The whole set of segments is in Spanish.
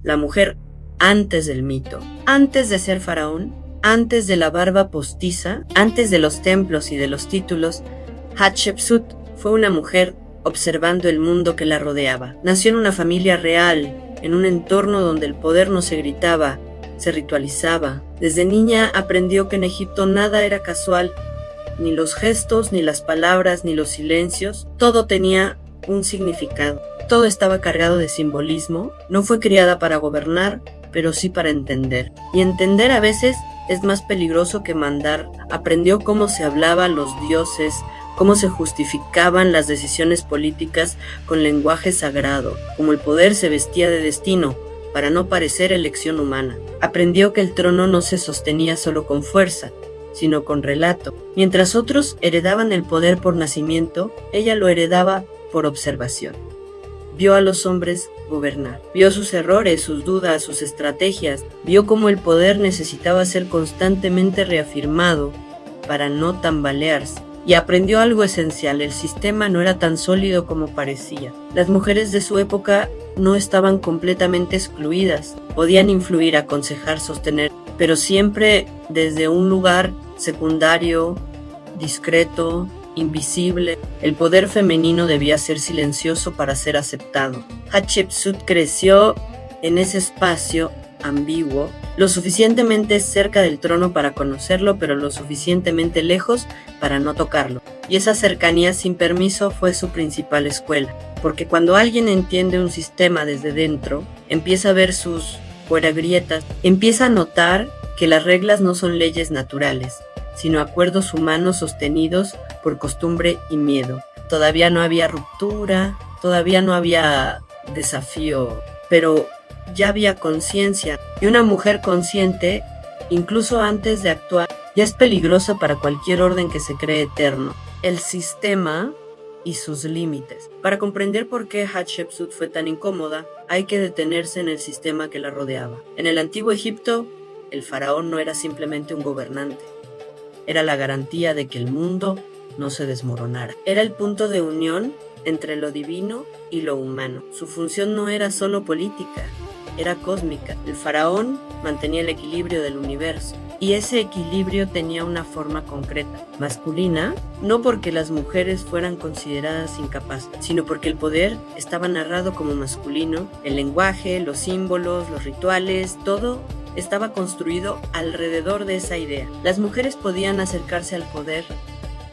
la mujer antes del mito, antes de ser faraón, antes de la barba postiza, antes de los templos y de los títulos. Hatshepsut fue una mujer observando el mundo que la rodeaba. Nació en una familia real, en un entorno donde el poder no se gritaba, se ritualizaba. Desde niña aprendió que en Egipto nada era casual, ni los gestos, ni las palabras, ni los silencios. Todo tenía un significado. Todo estaba cargado de simbolismo. No fue criada para gobernar, pero sí para entender. Y entender a veces es más peligroso que mandar. Aprendió cómo se hablaba a los dioses, cómo se justificaban las decisiones políticas con lenguaje sagrado, cómo el poder se vestía de destino para no parecer elección humana. Aprendió que el trono no se sostenía solo con fuerza, sino con relato. Mientras otros heredaban el poder por nacimiento, ella lo heredaba por observación. Vio a los hombres gobernar, vio sus errores, sus dudas, sus estrategias, vio cómo el poder necesitaba ser constantemente reafirmado para no tambalearse. Y aprendió algo esencial: el sistema no era tan sólido como parecía. Las mujeres de su época no estaban completamente excluidas, podían influir, aconsejar, sostener, pero siempre desde un lugar secundario, discreto, invisible. El poder femenino debía ser silencioso para ser aceptado. Hatshepsut creció en ese espacio ambiguo, lo suficientemente cerca del trono para conocerlo, pero lo suficientemente lejos para no tocarlo. Y esa cercanía sin permiso fue su principal escuela, porque cuando alguien entiende un sistema desde dentro, empieza a ver sus grietas, empieza a notar que las reglas no son leyes naturales, sino acuerdos humanos sostenidos por costumbre y miedo. Todavía no había ruptura, todavía no había desafío, pero ya había conciencia, y una mujer consciente, incluso antes de actuar, ya es peligrosa para cualquier orden que se cree eterno. El sistema y sus límites. Para comprender por qué Hatshepsut fue tan incómoda, hay que detenerse en el sistema que la rodeaba. En el antiguo Egipto, el faraón no era simplemente un gobernante, era la garantía de que el mundo no se desmoronara. Era el punto de unión entre lo divino y lo humano. Su función no era solo política, era cósmica. El faraón mantenía el equilibrio del universo, y ese equilibrio tenía una forma concreta, masculina, no porque las mujeres fueran consideradas incapaces, sino porque el poder estaba narrado como masculino. El lenguaje, los símbolos, los rituales, todo estaba construido alrededor de esa idea. Las mujeres podían acercarse al poder,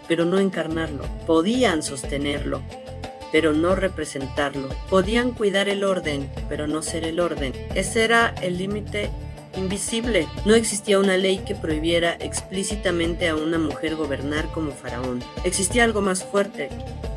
pero no encarnarlo. Podían sostenerlo, pero no representarlo. Podían cuidar el orden, pero no ser el orden. Ese era el límite invisible. No existía una ley que prohibiera explícitamente a una mujer gobernar como faraón. Existía algo más fuerte,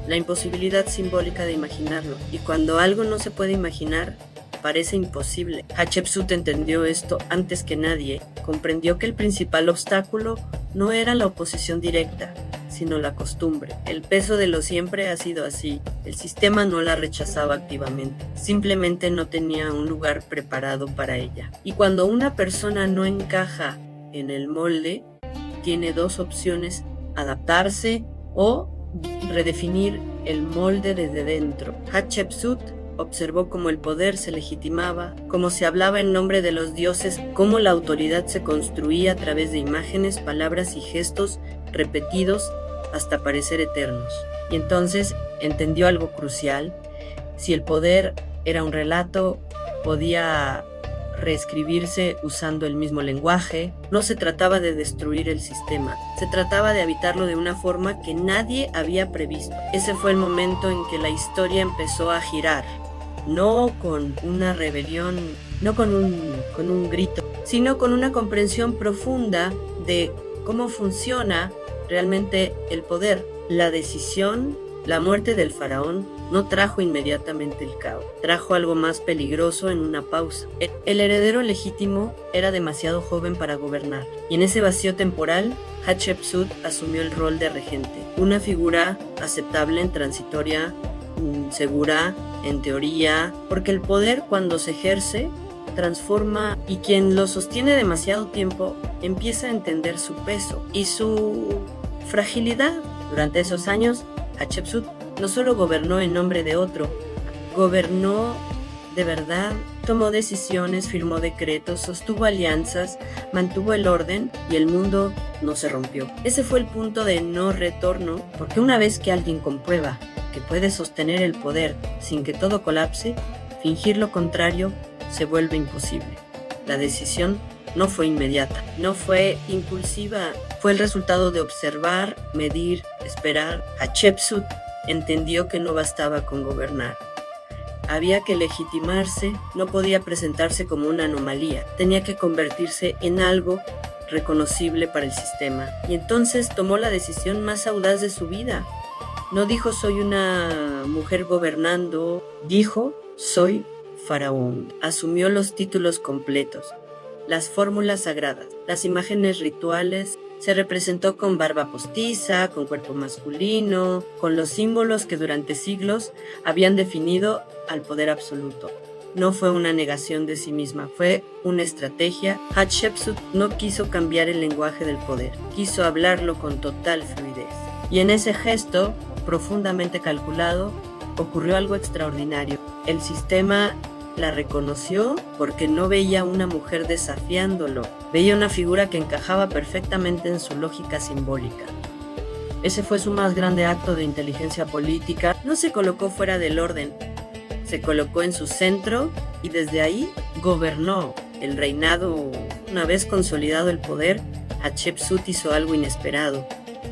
la imposibilidad simbólica de imaginarlo. Y cuando algo no se puede imaginar, parece imposible. Hatshepsut entendió esto antes que nadie. Comprendió que el principal obstáculo no era la oposición directa, sino la costumbre. El peso de lo siempre ha sido así. El sistema no la rechazaba activamente, simplemente no tenía un lugar preparado para ella. Y cuando una persona no encaja en el molde, tiene dos opciones: adaptarse o redefinir el molde desde dentro. Hatshepsut observó cómo el poder se legitimaba, cómo se hablaba en nombre de los dioses, cómo la autoridad se construía a través de imágenes, palabras y gestos repetidos hasta parecer eternos. Y entonces entendió algo crucial: si el poder era un relato, podía reescribirse usando el mismo lenguaje. No se trataba de destruir el sistema, se trataba de habitarlo de una forma que nadie había previsto. Ese fue el momento en que la historia empezó a girar, no con una rebelión, no con un grito, sino con una comprensión profunda de cómo funciona realmente el poder. La decisión, la muerte del faraón, no trajo inmediatamente el caos, trajo algo más peligroso en una pausa. El heredero legítimo era demasiado joven para gobernar, y en ese vacío temporal, Hatshepsut asumió el rol de regente, una figura aceptable en transitoria, segura en teoría, porque el poder, cuando se ejerce, transforma, y quien lo sostiene demasiado tiempo empieza a entender su peso y su fragilidad. Durante esos años, Hatshepsut no solo gobernó en nombre de otro, gobernó de verdad tomó decisiones, firmó decretos, sostuvo alianzas, mantuvo el orden y el mundo no se rompió. Ese fue el punto de no retorno, porque una vez que alguien comprueba que puede sostener el poder sin que todo colapse, fingir lo contrario se vuelve imposible. La decisión no fue inmediata, no fue impulsiva, fue el resultado de observar, medir, esperar. Hatshepsut entendió que no bastaba con gobernar. Había que legitimarse, no podía presentarse como una anomalía, tenía que convertirse en algo reconocible para el sistema. Y entonces tomó la decisión más audaz de su vida. No dijo soy una mujer gobernando, dijo soy faraón. Asumió los títulos completos, las fórmulas sagradas, las imágenes rituales. Se representó con barba postiza, con cuerpo masculino, con los símbolos que durante siglos habían definido al poder absoluto. No fue una negación de sí misma, fue una estrategia. Hatshepsut no quiso cambiar el lenguaje del poder, quiso hablarlo con total fluidez. Y en ese gesto, profundamente calculado, ocurrió algo extraordinario. El sistema la reconoció porque no veía una mujer desafiándolo, veía una figura que encajaba perfectamente en su lógica simbólica. Ese fue su más grande acto de inteligencia política. No se colocó fuera del orden, se colocó en su centro y desde ahí gobernó el reinado. Una vez consolidado el poder, Hatshepsut hizo algo inesperado.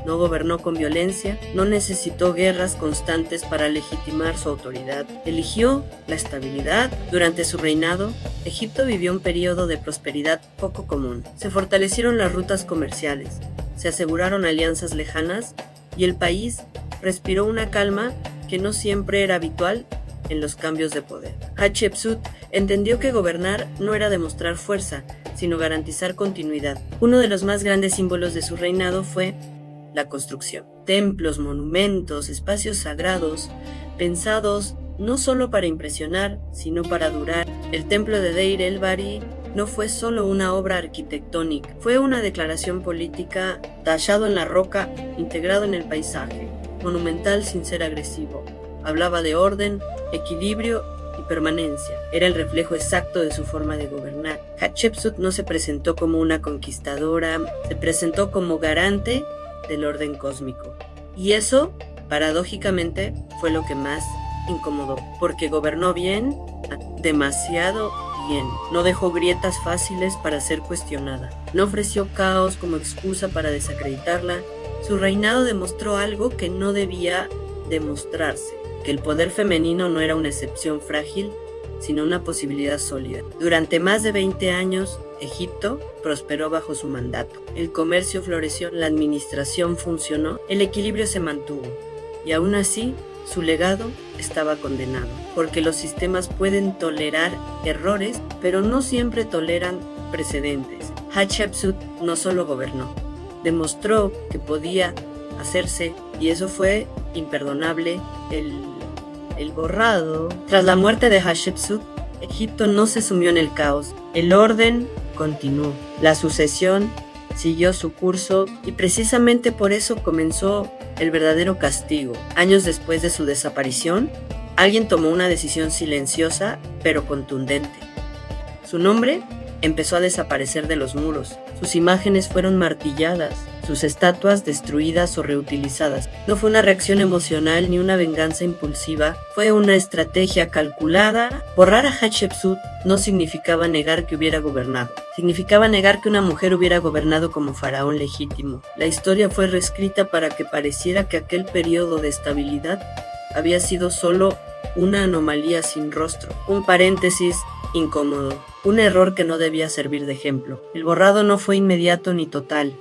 No gobernó con violencia, no necesitó guerras constantes para legitimar su autoridad. Eligió la estabilidad. Durante su reinado, Egipto vivió un periodo de prosperidad poco común. Se fortalecieron las rutas comerciales, se aseguraron alianzas lejanas y el país respiró una calma que no siempre era habitual en los cambios de poder. Hatshepsut entendió que gobernar no era demostrar fuerza, sino garantizar continuidad. Uno de los más grandes símbolos de su reinado fue la construcción. Templos, monumentos, espacios sagrados, pensados no solo para impresionar, sino para durar. El templo de Deir el-Bahari no fue solo una obra arquitectónica, fue una declaración política, tallado en la roca, integrado en el paisaje, monumental sin ser agresivo. Hablaba de orden, equilibrio y permanencia. Era el reflejo exacto de su forma de gobernar. Hatshepsut no se presentó como una conquistadora, se presentó como garante del orden cósmico. Y eso, paradójicamente, fue lo que más incomodó, porque gobernó bien, demasiado bien. No dejó grietas fáciles para ser cuestionada. No ofreció caos como excusa para desacreditarla. Su reinado demostró algo que no debía demostrarse, que el poder femenino no era una excepción frágil, sino una posibilidad sólida. Durante más de 20 años, Egipto prosperó bajo su mandato. El comercio floreció, la administración funcionó, el equilibrio se mantuvo. Y aún así, su legado estaba condenado, porque los sistemas pueden tolerar errores, pero no siempre toleran precedentes. Hatshepsut no solo gobernó, demostró que podía hacerse, y eso fue imperdonable. El borrado. Tras la muerte de Hatshepsut, Egipto no se sumió en el caos. El orden continuó. La sucesión siguió su curso y precisamente por eso comenzó el verdadero castigo. Años después de su desaparición, alguien tomó una decisión silenciosa pero contundente. Su nombre empezó a desaparecer de los muros. Sus imágenes fueron martilladas, sus estatuas destruidas o reutilizadas. No fue una reacción emocional ni una venganza impulsiva, fue una estrategia calculada. Borrar a Hatshepsut no significaba negar que hubiera gobernado, significaba negar que una mujer hubiera gobernado como faraón legítimo. La historia fue reescrita para que pareciera que aquel periodo de estabilidad había sido solo una anomalía sin rostro, un paréntesis incómodo, un error que no debía servir de ejemplo. El borrado no fue inmediato ni total.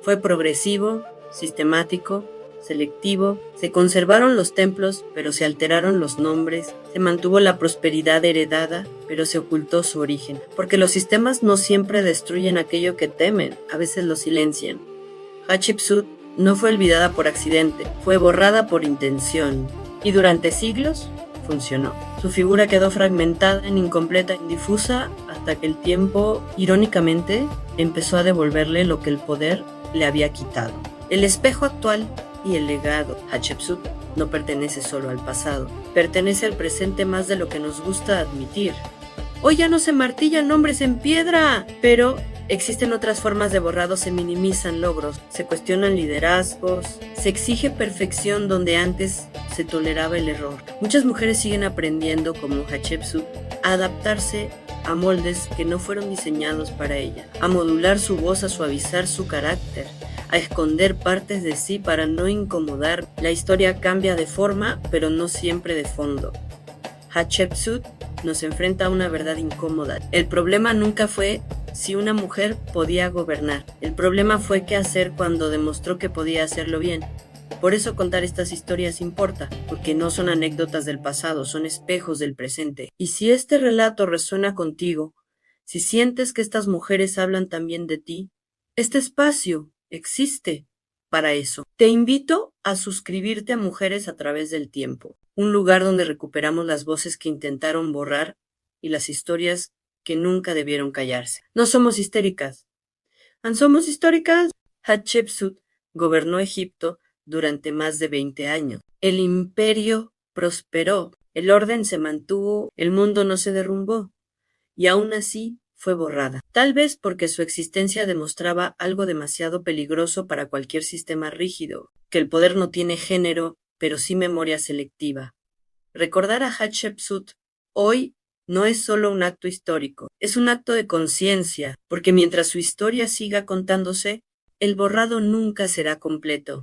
Fue progresivo, sistemático, selectivo. Se conservaron los templos, pero se alteraron los nombres. Se mantuvo la prosperidad heredada, pero se ocultó su origen. Porque los sistemas no siempre destruyen aquello que temen, a veces lo silencian. Hatshepsut no fue olvidada por accidente, fue borrada por intención. Y durante siglos funcionó. Su figura quedó fragmentada, incompleta, difusa, hasta que el tiempo, irónicamente, empezó a devolverle lo que el poder le había quitado. El espejo actual y el legado. Hatshepsut no pertenece solo al pasado, pertenece al presente más de lo que nos gusta admitir. Hoy ya no se martillan nombres en piedra, pero existen otras formas de borrado, se minimizan logros, se cuestionan liderazgos, se exige perfección donde antes se toleraba el error. Muchas mujeres siguen aprendiendo, como Hatshepsut, a adaptarse a moldes que no fueron diseñados para ella, a modular su voz, a suavizar su carácter, a esconder partes de sí para no incomodar. La historia cambia de forma, pero no siempre de fondo. Hatshepsut nos enfrenta a una verdad incómoda. El problema nunca fue si una mujer podía gobernar. El problema fue qué hacer cuando demostró que podía hacerlo bien. Por eso contar estas historias importa, porque no son anécdotas del pasado, son espejos del presente. Y si este relato resuena contigo, si sientes que estas mujeres hablan también de ti, este espacio existe para eso. Te invito a suscribirte a Mujeres a través del tiempo, un lugar donde recuperamos las voces que intentaron borrar y las historias que nunca debieron callarse. No somos histéricas. ¿Somos históricas? Hatshepsut gobernó Egipto durante más de 20 años. El imperio prosperó, el orden se mantuvo, el mundo no se derrumbó, y aún así fue borrada. Tal vez porque su existencia demostraba algo demasiado peligroso para cualquier sistema rígido, que el poder no tiene género, pero sí memoria selectiva. Recordar a Hatshepsut hoy no es solo un acto histórico, es un acto de conciencia, porque mientras su historia siga contándose, el borrado nunca será completo.